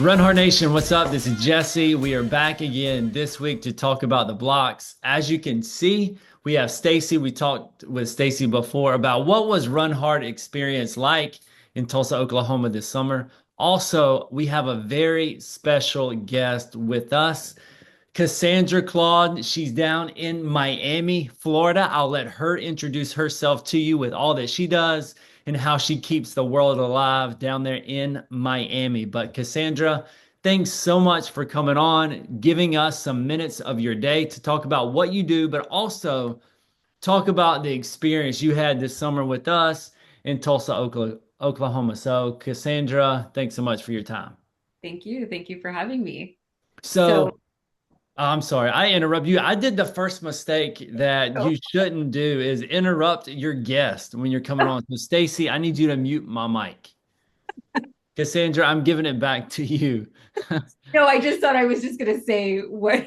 Run Hard Nation, what's up? This is Jesse. We are back again this week to talk about the Blox. As you can see, we have Stacy. We talked with Stacy before about what was Run Hard experience like in Tulsa, Oklahoma this summer. Also, we have a very special guest with us, Cassandra Claude. She's down in Miami, Florida. I'll let her introduce herself to you with all that she does and how she keeps the world alive down there in Miami. But Cassandra, thanks so much for coming on, giving us some minutes of your day to talk about what you do, but also talk about the experience you had this summer with us in Tulsa, Oklahoma. So, Cassandra, thanks so much for your time. Thank you. Thank you for having me. So, So, I'm sorry, I interrupt you. I did the first mistake that oh, you shouldn't do is interrupt your guest when you're coming on. So, Stacy, I need you to mute my mic. Cassandra, I'm giving it back to you. no, I just thought I was just going to say where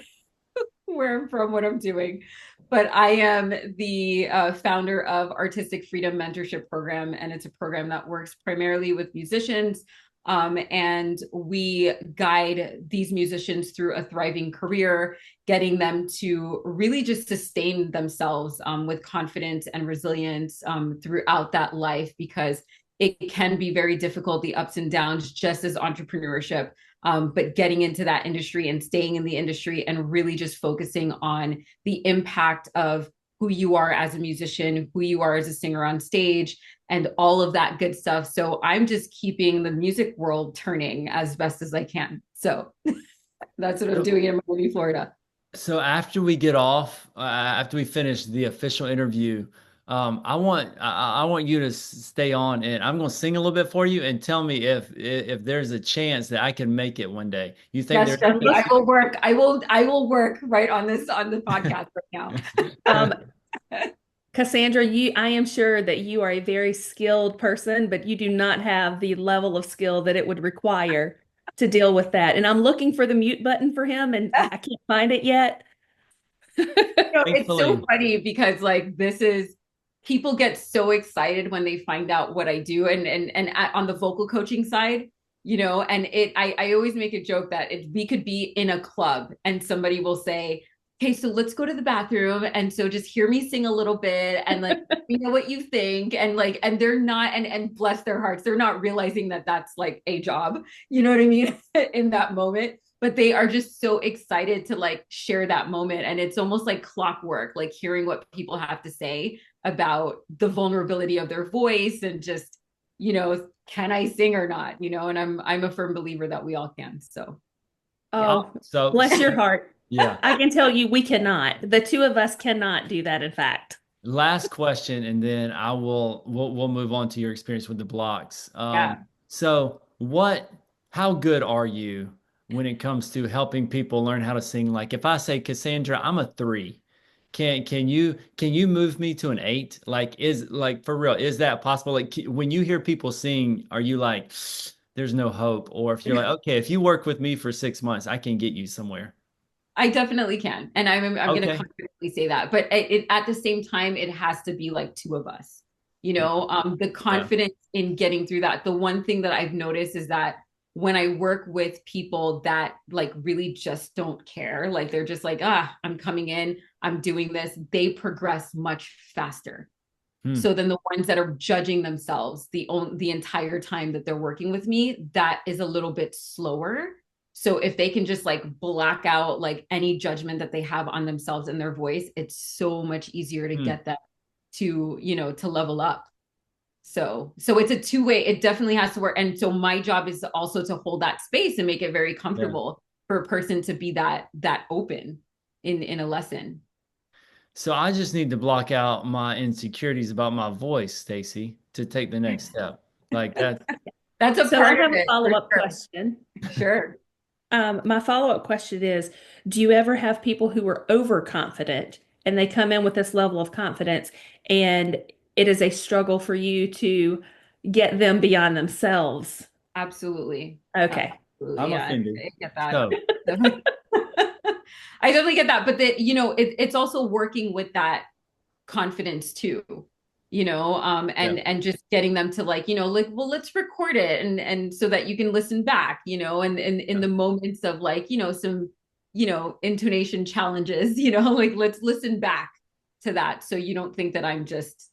I'm from, what I'm doing. But I am the founder of Artistic Freedom Mentorship Program, and it's a program that works primarily with musicians. And we guide these musicians through a thriving career, getting them to really just sustain themselves with confidence and resilience throughout that life, because it can be very difficult, the ups and downs, just as entrepreneurship. But getting into that industry and staying in the industry and really just focusing on the impact of who you are as a musician, who you are as a singer on stage, and all of that good stuff. So I'm just keeping the music world turning as best as I can. So that's what I'm doing in Miami, Florida. So after we get off, after we finish the official interview, I want you to stay on, and I'm going to sing a little bit for you, and tell me if there's a chance that I can make it one day. You think Yes, there's? Jesse, I will work. I will work right on this on the podcast right now. Um, Cassandra, I am sure that you are a very skilled person, but you do not have the level of skill that it would require to deal with that. And I'm looking for the mute button for him, and I can't find it yet. It's so Thankfully, funny because like this is people get so excited when they find out what I do, and on the vocal coaching side, and I always make a joke that we could be in a club and somebody will say, okay, so let's go to the bathroom, and so just hear me sing a little bit and like you know what you think, and they're not, and bless their hearts, they're not realizing that that's like a job, you know what I mean, in that moment, but they are just so excited to like share that moment, and it's almost like clockwork, like hearing what people have to say about the vulnerability of their voice and just, can I sing or not, and I'm a firm believer that we all can. So yeah. Oh, so bless your heart. yeah. I can tell you we cannot. The two of us cannot do that, in fact. Last question, and then we'll move on to your experience with the Blox. Yeah. So how good are you when it comes to helping people learn how to sing? Like if I say, Cassandra, I'm a 3. Can you move me to an 8? Like for real, is that possible? Like when you hear people sing, are you like, there's no hope? Or if you're like, okay, if you work with me for 6 months, I can get you somewhere. I definitely can. And I'm going to Okay. confidently say that. But at the same time, it has to be like two of us, the Yeah. confidence in getting through that. The one thing that I've noticed is that when I work with people that like really just don't care, like they're just like, I'm coming in, I'm doing this, they progress much faster. Hmm. So then the ones that are judging themselves the entire time that they're working with me, that is a little bit slower. So if they can just like black out like any judgment that they have on themselves and their voice, it's so much easier to Hmm. get them to level up. So it's a two-way, it definitely has to work. And so my job is also to hold that space and make it very Yeah. comfortable for a person to be that open in a lesson. So I just need to block out my insecurities about my voice, Stacy, to take the next step. Like that. That's a So I part of have a it for follow-up sure. question. Sure. My follow-up question is, do you ever have people who are overconfident and they come in with this level of confidence and it is a struggle for you to get them beyond themselves? Absolutely. Okay. Absolutely. I'm Yeah. offended. I get that. So I definitely get that. But it's also working with that confidence too. Yeah. and just getting them to like, like, well, let's record it and so that you can listen back, and in Yeah. the moments of like, some, intonation challenges, like let's listen back to that. So you don't think that I'm just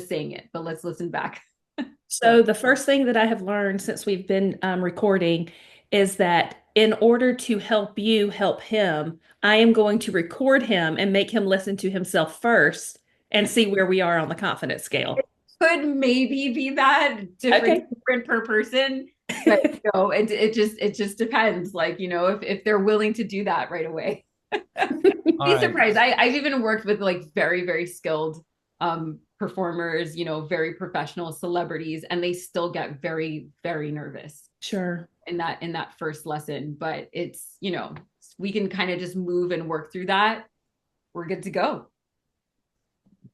saying it, but let's listen back. So So the first thing that I have learned since we've been recording is that in order to help you help him, I am going to record him and make him listen to himself first and see where we are on the confidence scale. could maybe be that Okay. different per person, but it just depends. Like, if they're willing to do that right away. All Be right. surprised. I've even worked with like very, very skilled performers, very professional celebrities, and they still get very, very nervous Sure. in that first lesson. But it's, we can kind of just move and work through that. We're good to go.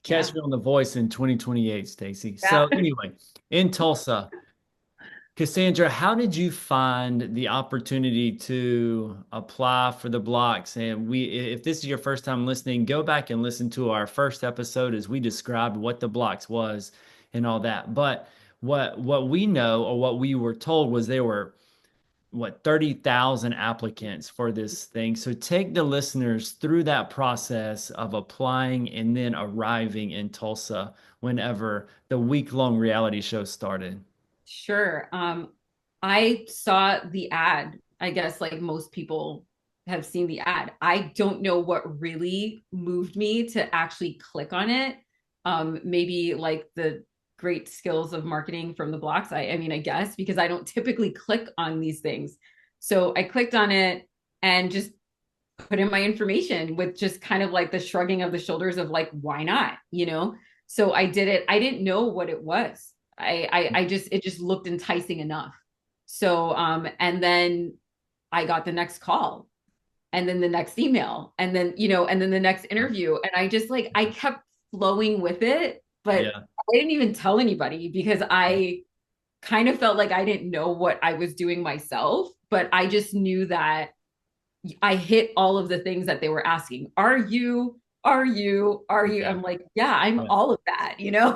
Catch Yeah. me on The Voice in 2028, Stacy. Yeah. So anyway, in Tulsa, Cassandra, how did you find the opportunity to apply for the blocks? And if this is your first time listening, go back and listen to our first episode as we described what the blocks was and all that. But what we know or what we were told was there were 30,000 applicants for this thing. So take the listeners through that process of applying and then arriving in Tulsa whenever the week-long reality show started. Sure. I saw the ad. I guess like most people have seen the ad. I don't know what really moved me to actually click on it. Maybe like the great skills of marketing from the blocks. I mean, I guess because I don't typically click on these things. So I clicked on it and just put in my information with just kind of like the shrugging of the shoulders of like, why not? So I did it. I didn't know what it was. I just, it just looked enticing enough. So and then I got the next call and then the next email and then, and then the next interview. And I just like, I kept flowing with it, but Yeah. I didn't even tell anybody because I kind of felt like I didn't know what I was doing myself, but I just knew that I hit all of the things that they were asking. Are you? Are you? Are you? Yeah. I'm like, yeah, I'm Yeah. all of that. Yeah.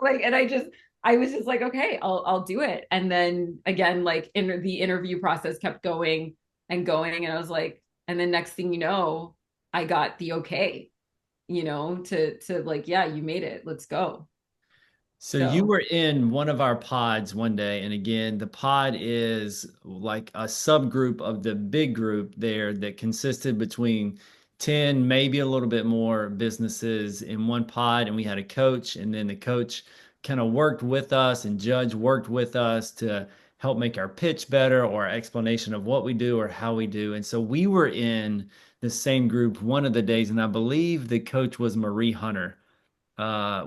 Like, and I was just like, okay, I'll do it. And then again, like the interview process kept going and going. And I was like, and then next thing you know, I got the okay, to like, yeah, you made it. Let's go. So you So were in one of our pods one day, and again, the pod is like a subgroup of the big group there that consisted between 10, maybe a little bit more businesses in one pod, and we had a coach, and then the coach kind of worked with us and Judge worked with us to help make our pitch better or our explanation of what we do or how we do. And so we were in the same group one of the days, and I believe the coach was Marie Hunter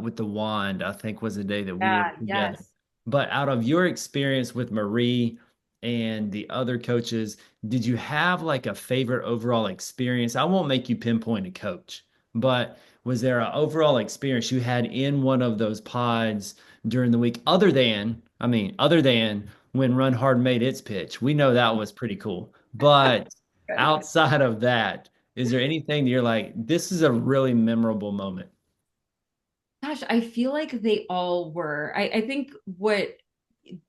with the wand, I think was the day that we were yeah, together. yes. But out of your experience with Marie and the other coaches, did you have like a favorite overall experience? I won't make you pinpoint a coach, but was there an overall experience you had in one of those pods during the week, other than when Run Hard made its pitch? We know that was pretty cool. But Good. outside of that, is there anything that you're like, this is a really memorable moment? Gosh, I feel like they all were. I think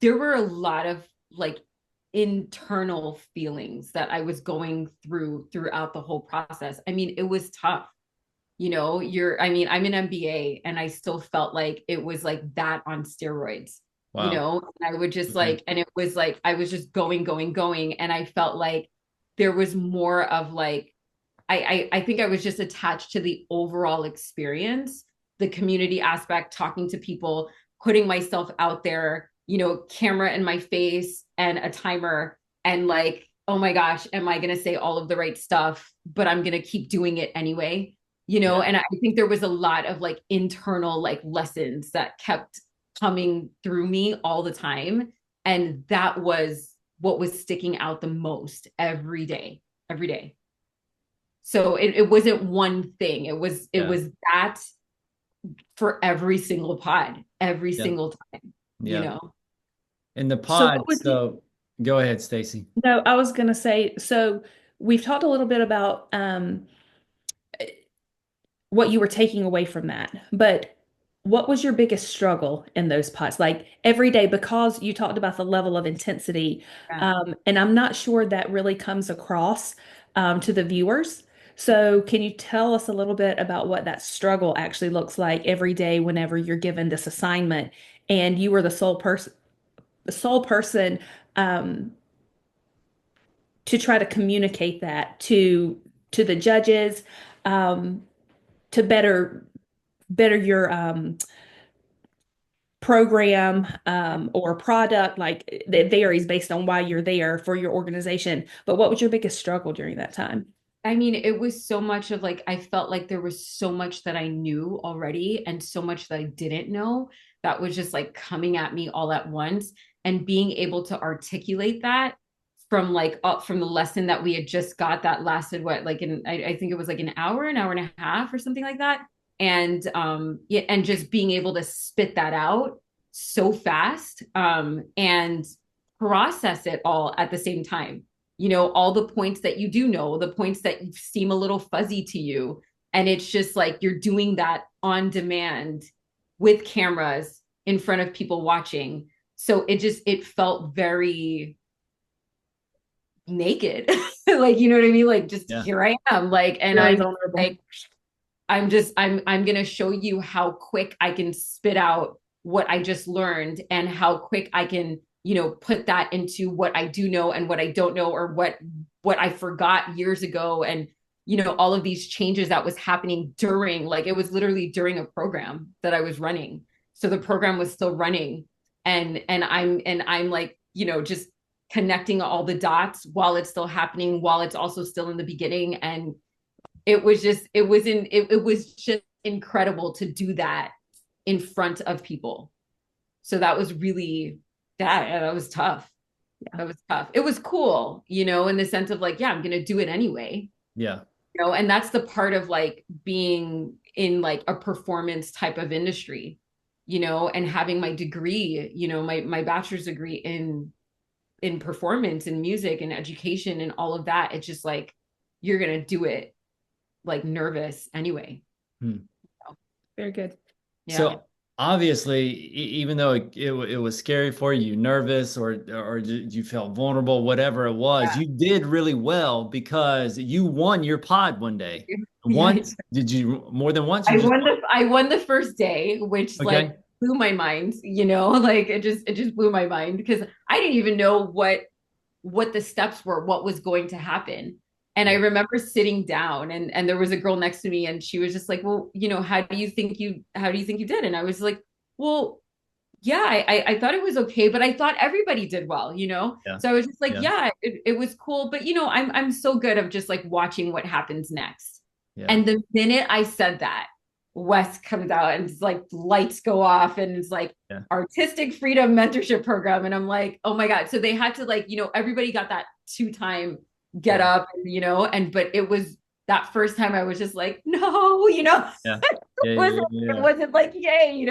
there were a lot of like internal feelings that I was going throughout the whole process. I mean, it was tough. I mean, I'm an MBA and I still felt like it was like that on steroids, Wow. and I would just Okay. like, and it was like, I was just going, going, going. And I felt like there was more of like, I think I was just attached to the overall experience, the community aspect, talking to people, putting myself out there, camera in my face and a timer and like, oh my gosh, am I going to say all of the right stuff? But I'm going to keep doing it anyway, Yeah. and I think there was a lot of like internal like lessons that kept coming through me all the time. And that was what was sticking out the most every day. So it wasn't one thing. It Yeah. was that for every single pod, every Yeah. single time, you Yeah. know. In the So pod, what would you, so go ahead, Stacy. no, I was going to say, so we've talked a little bit about what you were taking away from that, but what was your biggest struggle in those pods? Like every day, because you talked about the level of intensity, Yeah. and I'm not sure that really comes across to the viewers. So, can you tell us a little bit about what that struggle actually looks like every day whenever you're given this assignment and you were the sole person um, to try to communicate that to the judges, um, to better your program or product? Like it varies based on why you're there for your organization. But what was your biggest struggle during that time? I mean, it was so much of like, I felt like there was so much that I knew already and so much that I didn't know that was just like coming at me all at once. And being able to articulate that from like up from the lesson that we had just got that lasted what, like I think it was like an hour and a half or something like that. And yeah, and just being able to spit that out so fast and process it all at the same time, all the points that you do know, the points that seem a little fuzzy to you. And it's just like you're doing that on demand with cameras in front of people watching. So it felt very naked. Like, you know what I mean? Like just Yeah. here I am. Like, and Very I'm vulnerable. like, I'm gonna show you how quick I can spit out what I just learned and how quick I can, put that into what I do know and what I don't know, or what I forgot years ago. And, all of these changes that was happening during, like, it was literally during a program that I was running. So the program was still running. And I'm like, just connecting all the dots while it's still happening, while it's also still in the beginning. And it was just incredible to do that in front of people. So that was really that was tough. Yeah. That was tough. It was cool, in the sense of like, yeah, I'm gonna do it anyway. Yeah. And that's the part of like being in like a performance type of industry, and having my degree, my bachelor's degree in performance and music and education and all of that. It's just like you're gonna do it like nervous anyway. Hmm. Very good. Yeah. So obviously, even though it was scary for you, nervous, or you felt vulnerable, whatever it was, Yeah. you did really well because you won your pod one day. Yeah. Once, did you more than once or just I won the first day, which like okay? blew my mind, like it just blew my mind because I didn't even know what the steps were, what was going to happen. And I Yeah. remember sitting down and there was a girl next to me and she was just like, well, how do you think you did? And I was like, well, yeah, I thought it was okay, but I thought everybody did well. Yeah. So I was just like, Yeah. yeah, it was cool. But I'm so good of just like watching what happens next. Yeah. And the minute I said that, Wes comes out and it's like lights go off and it's like Yeah. artistic freedom mentorship program. And I'm like, oh my God. So they had to like, everybody got that 2 time get Yeah. up, but it was that first time I was just like, no, Yeah. it Yeah. Yeah. wasn't, it Yeah. wasn't like, yay,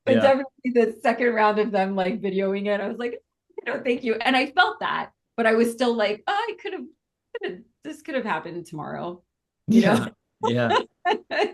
but Yeah. definitely the second round of them like videoing it, I was like, thank you. And I felt that, but I was still like, oh, this could have happened tomorrow, you know? Yeah. Yeah.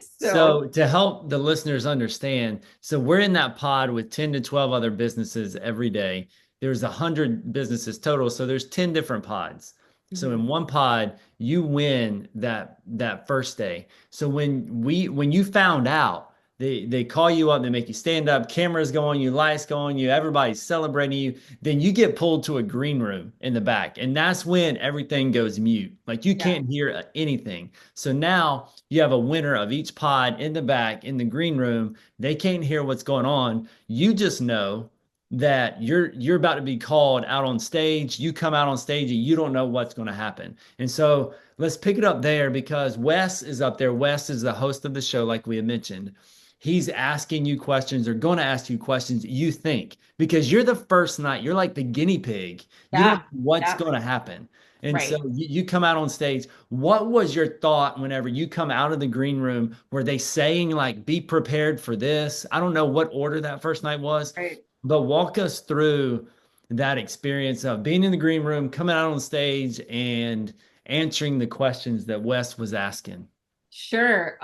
So So to help the listeners understand, so we're in that pod with 10 to 12 other businesses every day. There's 100 businesses total, so there's 10 different pods. So in one pod, you win that first day. So when you found out, they call you up, they make you stand up, cameras go on you, lights go on you, everybody's celebrating you. Then you get pulled to a green room in the back, and that's when everything goes mute. Like you yeah, can't hear anything. So now you have a winner of each pod in the back in the green room. They can't hear what's going on. You just know that you're about to be called out on stage. You come out on stage and you don't know what's going to happen. And so let's pick it up there because Wes is up there. Wes is the host of the show, like we had mentioned. He's asking you questions or going to ask you questions you think because you're the first night. You're like the guinea pig. You don't yeah, know what's yeah, going to happen. And so right. you come out on stage. What was your thought whenever you come out of the green room? Were they saying like, be prepared for this? I don't know what order that first night was, Right. but walk us through that experience of being in the green room, coming out on stage and answering the questions that Wes was asking. Sure.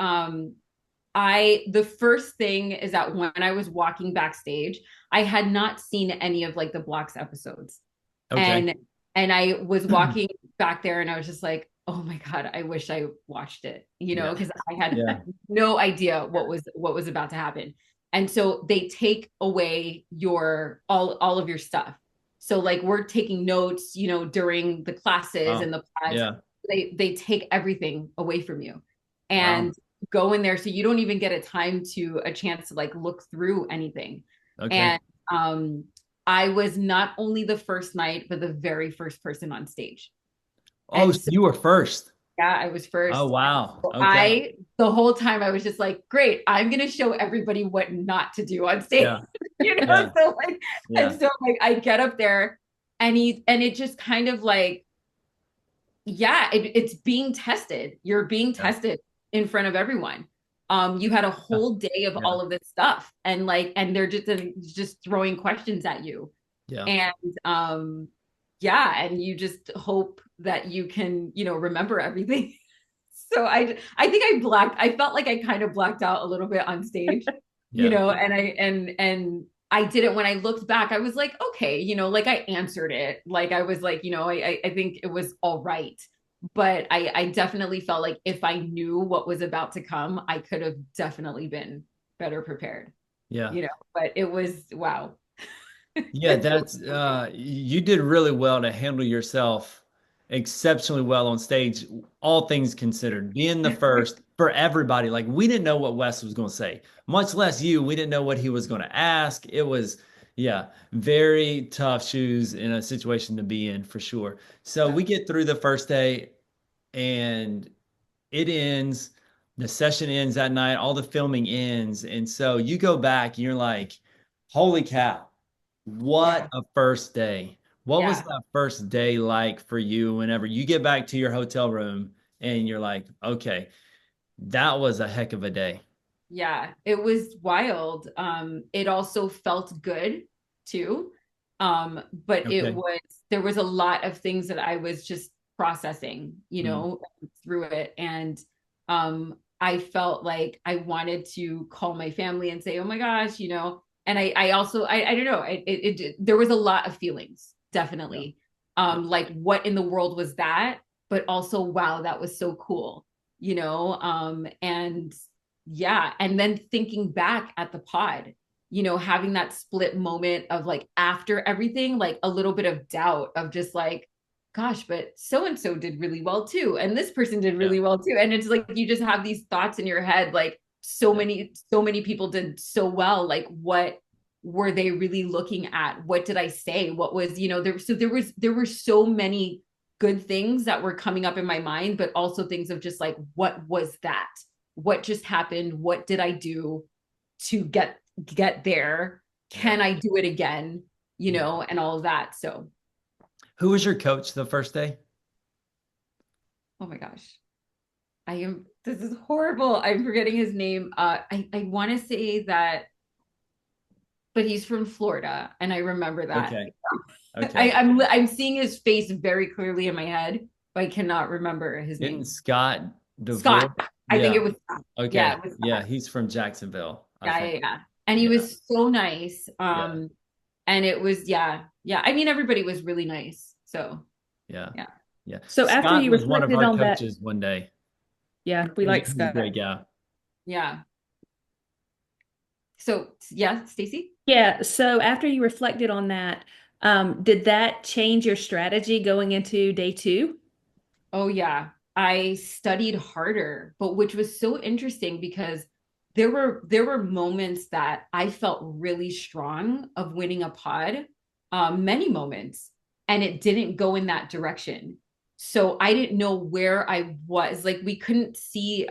The first thing is that when I was walking backstage, I had not seen any of like the Blox episodes. Okay. And I was walking back there and I was just like, oh my God, I wish I watched it, Yeah. because I had Yeah. no idea what was about to happen. And so they take away your all of your stuff. So like we're taking notes, during the classes and Wow. the pods. Yeah. They take everything away from you Wow. and go in there. So you don't even get a chance to like look through anything. Okay. And I was not only the first night, but the very first person on stage. Oh, And so so, you were first. yeah, I was Oh, first. wow. So Okay. the whole time I was just like, great, I'm going to show everybody what not to do on stage. Yeah. Yeah. So like, Yeah. and so like I get up there and it just kind of like, yeah, it's being tested. You're being Yeah. tested in front of everyone. You had a Yeah. whole day of Yeah. all of this stuff and they're just throwing questions at you. Yeah. And yeah, and you just hope that you can, remember everything. So I think I felt like I kind of blacked out a little bit on stage, Yeah. and I didn't when I looked back, I was like, okay, like I answered it. Like I was like, I think it was all right. But I definitely felt like if I knew what was about to come, I could have definitely been better prepared, Yeah. but it was wow. Yeah, that's you did really well to handle yourself exceptionally well on stage, all things considered. Being the first for everybody, like we didn't know what Wes was going to say, much less you. We didn't know what he was going to ask. It was, yeah, very tough shoes in a situation to be in for sure. So we get through the first day and it ends, the session ends that night, all the filming ends. And so you go back and you're like, holy cow, what Yeah. a first day. What was Yeah. that first day like for you whenever you get back to your hotel room and you're like, okay, that was a heck of a day. Yeah, it was wild. It also felt good too. But Okay. there was a lot of things that I was just processing, Mm, through it. And I felt like I wanted to call my family and say, oh my gosh, and I also, I don't know, there was a lot of feelings, yeah. definitely. Yeah. Like what in the world was that? But also, wow, that was so cool, and yeah, and then thinking back at the pod, having that split moment of like after everything, like a little bit of doubt of just like, gosh, but so and so did really well too, and this person did Yeah. really well too, and it's like you just have these thoughts in your head like Yeah. so many people did so well, like what were they really looking at? What did I say? What was, there were so many good things that were coming up in my mind, but also things of just like, what was that? What just happened? What did I do to get there? Yeah. Can I do it again? Yeah. And all of that. So, Who was your coach the first day? oh my gosh. This is horrible. I'm forgetting his name. I want to say that, but he's from Florida and I remember that. Okay. Okay. I'm seeing his face very clearly in my head, but I cannot remember his Isn't name. Scott Scott. DeVore? I think Yeah. it was Scott. Yeah, Okay. it was Yeah. Scott. He's from Jacksonville, I Yeah, think. yeah, yeah. And he Yeah. was so nice. Yeah. And it was, yeah, yeah. I mean, everybody was really nice. So, Yeah. yeah, Yeah. So after Scott you was one of reflected our on that, coaches one day. yeah, we like He's a Scott. great guy. yeah. So, yeah, Stacy. Yeah, so after you reflected on that, did that change your strategy going into day two? Oh, yeah. I studied harder, but which was so interesting because there were moments that I felt really strong of winning a pod, many moments, and it didn't go in that direction. So I didn't know where I was. Like we couldn't see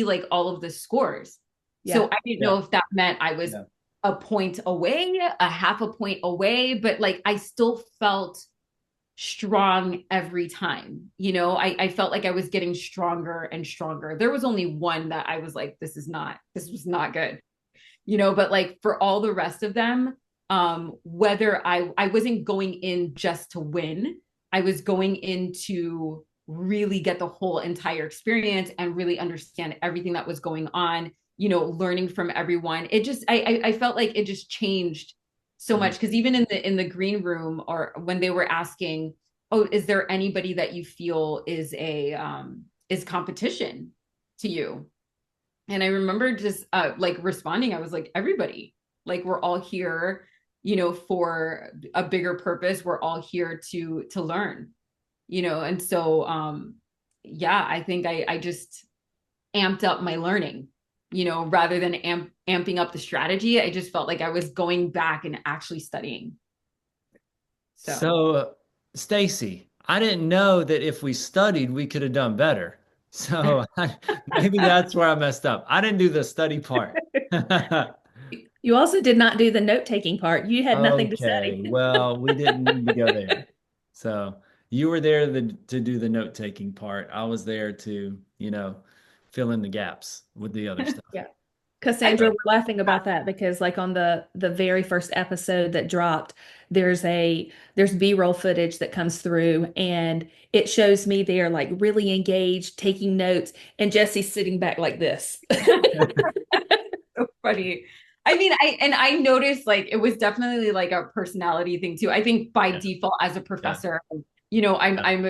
like all of the scores. So Yeah. I didn't Yeah. know if that meant I was Yeah. a point away, a half a point away, but like I still felt strong every time. I felt like I was getting stronger and stronger. There was only one that I was like, this was not good, but like for all the rest of them, whether I wasn't going in just to win, I was going in to really get the whole entire experience and really understand everything that was going on, you know, learning from everyone. It just, I felt like it just changed so much. Cause even in the green room, or when they were asking, oh, is there anybody that you feel is competition to you? And I remember just like responding, I was like, everybody, like we're all here, you know, for a bigger purpose. We're all here to learn, you know. And so yeah, I think I just amped up my learning, you know, rather than amping up the strategy. I just felt like I was going back and actually studying. So, Stacy, I didn't know that if we studied, we could have done better. So maybe that's where I messed up. I didn't do the study part. You also did not do the note-taking part. You had nothing to Okay, study. well, we didn't need to go there. So you were there to do the note-taking part. I was there to, fill in the gaps with the other stuff. Yeah. I Cassandra, think we're laughing about that because like on the very first episode that dropped, there's B-roll footage that comes through and it shows me there like really engaged, taking notes, and Jesse's sitting back like this. so funny. I mean, I noticed like it was definitely like a personality thing too. I think by Yeah, default as a yeah, professor, you know, yeah, I'm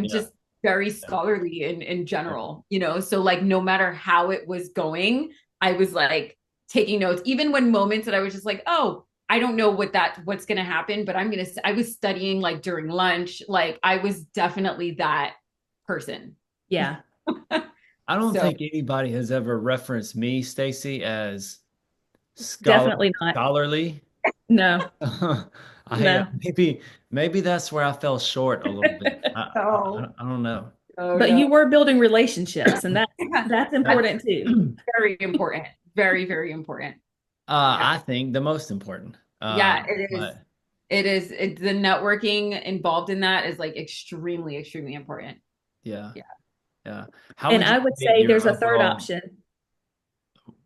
yeah, just very yeah. scholarly in Yeah. general, you know. So like no matter how it was going, I was like taking notes, even when moments that I was just like, oh, I don't know what's gonna happen, but I was studying like during lunch. Like I was definitely that person. Yeah, I don't So think anybody has ever referenced me, Stacy, as definitely not. scholarly. No, I no. maybe that's where I fell short a little bit. oh I don't know. oh But no. you were building relationships, and that's That, important too. Very important. Very, very important. Yeah. I think the most important. Yeah, it is. But It is. The networking involved in that is like extremely, extremely important. yeah, Yeah. yeah. How And would you I would rate say your there's a third overall? option.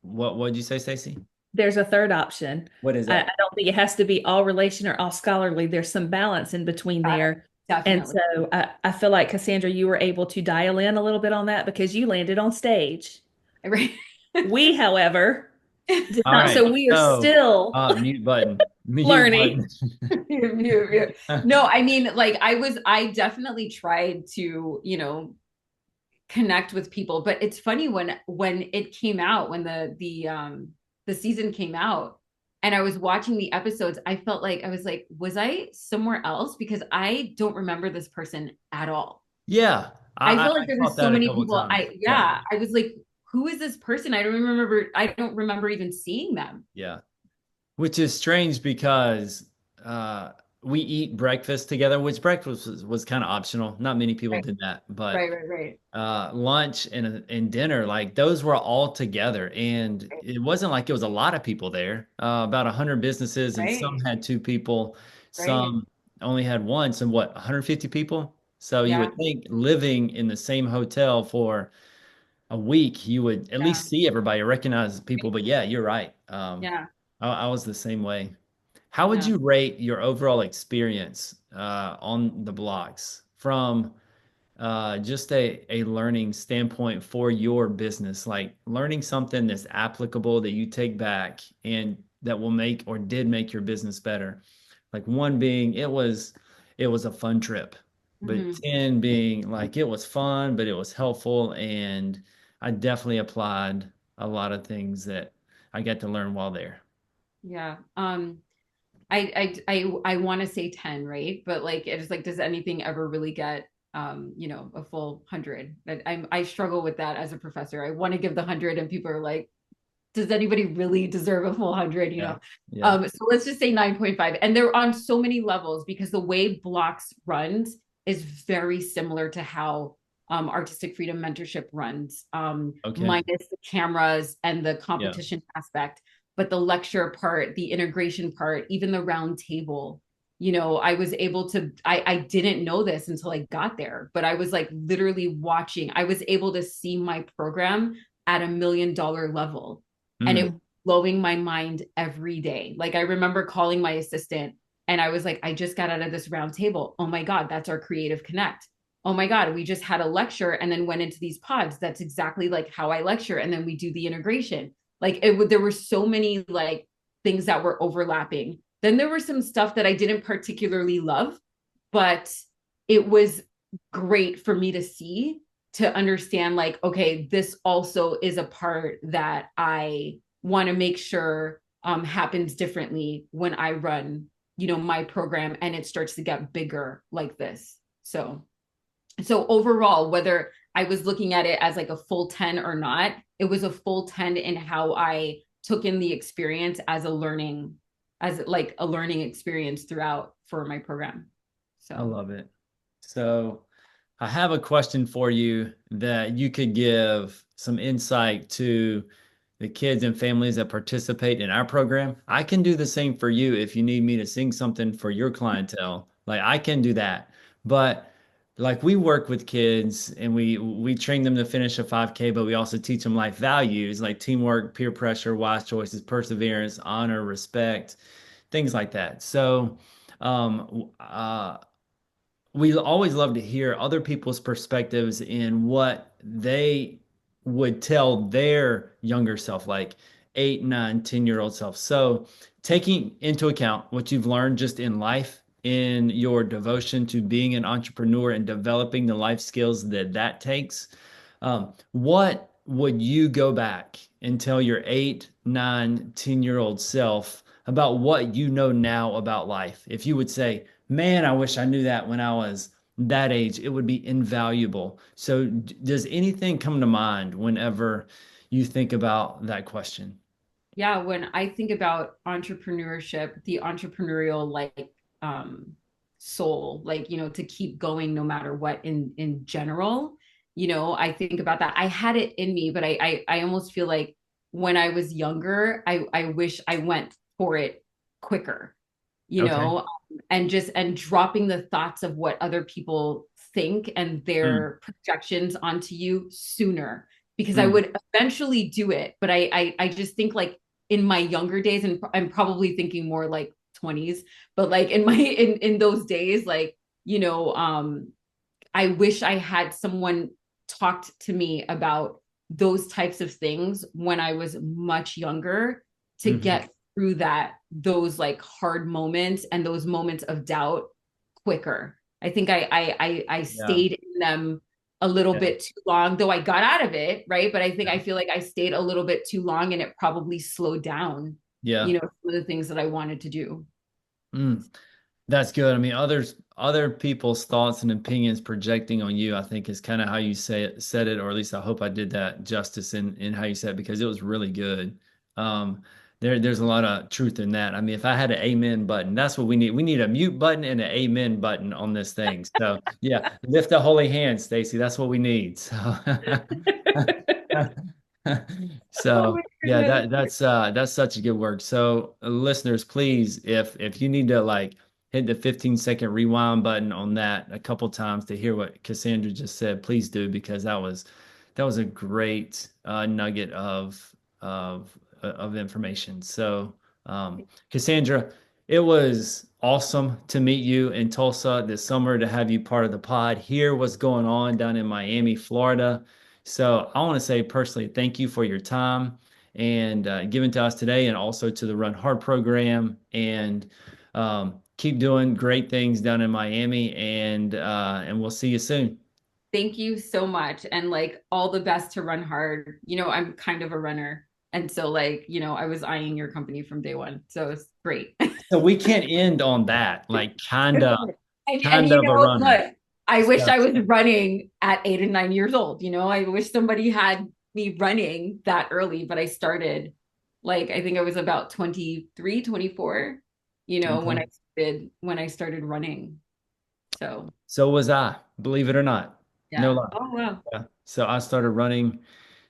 What did you say, Stacy? There's a third option. What is I that? don't think it has to be all relation or all scholarly. There's some balance in between there. And Definitely. so I feel like Cassandra, you were able to dial in a little bit on that because you landed on stage. Right. We, however, did All not. right. So we are So, still mute button. Mute learning. button. No, I mean, like I definitely tried to, you know, connect with people, but it's funny when it came out, when the season came out and I was watching the episodes, I felt like I was like, was I somewhere else? Because I don't remember this person at all. Yeah, I I feel like there were caught so that a many couple of people. times. Yeah, I was like, who is this person? I don't remember even seeing them. yeah. Which is strange because uh, we eat breakfast together, which breakfast was kind of optional. Not many people Right, did that, but right. lunch and dinner, like those were all together, and it wasn't like it was a lot of people there. About 100 businesses, and some Right, had two people, right. some only had one. So what, 150 people? So you Yeah, would think living in the same hotel for a week, you would at yeah, least see everybody, recognize people. But yeah, you're right. yeah, I was the same way. How would yeah. you rate your overall experience on the blocks from just a learning standpoint for your business, like learning something that's applicable that you take back and that will make or did make your business better? Like one being it was a fun trip, but Hmm. 10 being like it was fun, but it was helpful, and I definitely applied a lot of things that I got to learn while there. Yeah. I want to say 10, right? But like it's like, does anything ever really get you know, a full 100? I struggle with that as a professor. I want to give the 100 and people are like, does anybody really deserve a full 100, you Yeah. know? Yeah. So let's just say 9.5. And they're on so many levels because the way Blox runs is very similar to how Artistic Freedom Mentorship runs, Okay. minus the cameras and the Yeah. competition aspect. But the lecture part, the integration part, even the round table, you know, I was able to, I didn't know this until I got there, but I was like literally watching, I was able to see my program at $1 million level. And it Mm. was blowing my mind every day. Like I remember calling my assistant and I was like, I just got out of this round table. Oh my God, that's our Creative Connect. oh my God, we just had a lecture and then went into these pods. That's exactly like how I lecture. And then we do the integration. Like there were so many like things that were overlapping. Then there were some stuff that I didn't particularly love, but it was great for me to see, to understand like, okay, this also is a part that I want to make sure happens differently when I run, my program and it starts to get bigger like this. So overall, whether I was looking at it as like a full 10 or not, it was a full 10 in how I took in the experience as like a learning experience throughout for my program. I So love it. So I have a question for you that you could give some insight to the kids and families that participate in our program. I can do the same for you if you need me to sing something for your clientele. Like I can do that. But like we work with kids and we train them to finish a 5K, but we also teach them life values like teamwork, peer pressure, wise choices, perseverance, honor, respect, things like that. So we always love to hear other people's perspectives in what they would tell their younger self, like 8, 9, 10-year-old self. So, taking into account what you've learned just in life, in your devotion to being an entrepreneur and developing the life skills that takes, what would you go back and tell your 8, 9, 10-year-old self about what you know now about life? If you would say, man, I wish I knew that when I was that age, it would be invaluable. So, does anything come to mind whenever you think about that question? yeah, when I think about entrepreneurship, the entrepreneurial like soul, like, to keep going no matter what in general, I think about that. I had it in me, but I almost feel like when I was younger, I wish I went for it quicker, Okay. and dropping the thoughts of what other people think and Mm, their projections onto you sooner, because I mm, would eventually do it. But I just think like in my younger days, and I'm probably thinking more like 20s, but like in those days, like, I wish I had someone talked to me about those types of things when I was much younger, to mhm. get through those like hard moments and those moments of doubt quicker. I think I Yeah. stayed in them a little Yeah. bit too long, though I got out of it, right? But I Yeah. feel like I stayed a little bit too long, and it probably slowed down, Yeah. some of the things that I wanted to do. Mm. That's good. I mean, other people's thoughts and opinions projecting on you, I think is kind of how you said it, or at least I hope I did that justice in how you said it, because it was really good. Um, there's a lot of truth in that. I mean, if I had an amen button, that's what we need. We need a mute button and an amen button on this thing. So yeah, lift a holy hand, Stacy. That's what we need. So Oh so my yeah, goodness. that's such a good work. So listeners, please, if you need to like hit the 15-second rewind button on that a couple times to hear what Cassandra just said, please do, because that was a great nugget of information. So Cassandra, it was awesome to meet you in Tulsa this summer, to have you part of the pod, hear what's going on down in Miami, Florida. So I want to say personally, thank you for your time and giving to us today, and also to the Run Hard program. And keep doing great things down in Miami, and we'll see you soon. Thank you so much. And like all the best to Run Hard. I'm kind of a runner. And so like, I was eyeing your company from day one. So it's great. So we can't end on that, like And kind of a runner. look, I wish So I was running at 8 and 9 years old. I wish somebody had me running that early, but I started like, I think I was about 23, 24, when okay. I started running. So So was I, believe it or not. No yeah. lie. Oh wow. Yeah. So I started running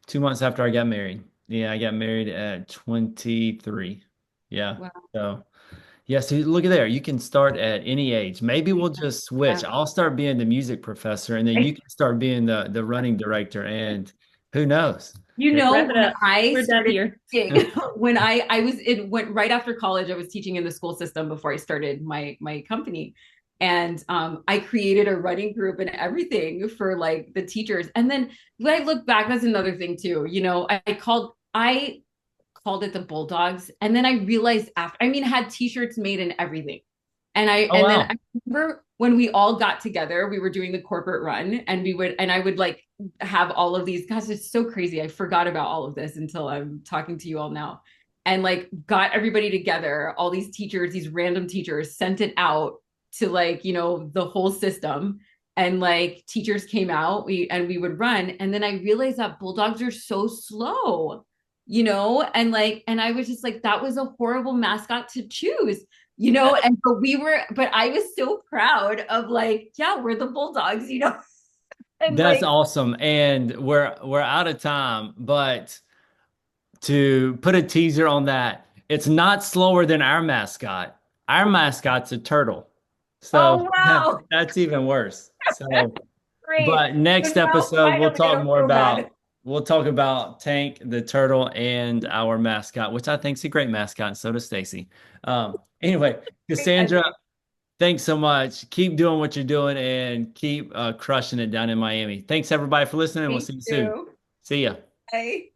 2 months after I got married. Yeah, I got married at 23. Yeah. Wow. So yeah, so look at there. You can start at any age. Maybe we'll just switch. Yeah. I'll start being the music professor, and then you can start being the running director. And who knows? Wrap it When up. I We're done started here. teaching, when I was it went right after college, I was teaching in the school system before I started my company. And I created a running group and everything for like the teachers. And then when I look back, that's another thing too. You know, I called it the Bulldogs, and then I realized after, I mean, had T-shirts made and everything. Oh, And then wow. I remember when we all got together, we were doing the corporate run, and I would like have all of these. Gosh, it's so crazy. I forgot about all of this until I'm talking to you all now. And like got everybody together, all these teachers, these random teachers, sent it out to like, you know, the whole system. And like teachers came out, we would run. And then I realized that bulldogs are so slow, you know, and like, and I was just like, that was a horrible mascot to choose, you know, and but I was so proud of like, yeah, we're the Bulldogs, you know, and That's like, awesome. And we're out of time, but to put a teaser on that, it's not slower than our mascot. Our mascot's a turtle. So oh, wow, that's even worse. So, great. but So next now episode I don't feel bad. we'll talk about Tank the turtle and our mascot, which I think is a great mascot, and so does Stacy. Anyway, Cassandra, Okay. thanks so much. Keep doing what you're doing and keep crushing it down in Miami. Thanks everybody for listening. We'll Thank see you soon. you. See ya. Bye.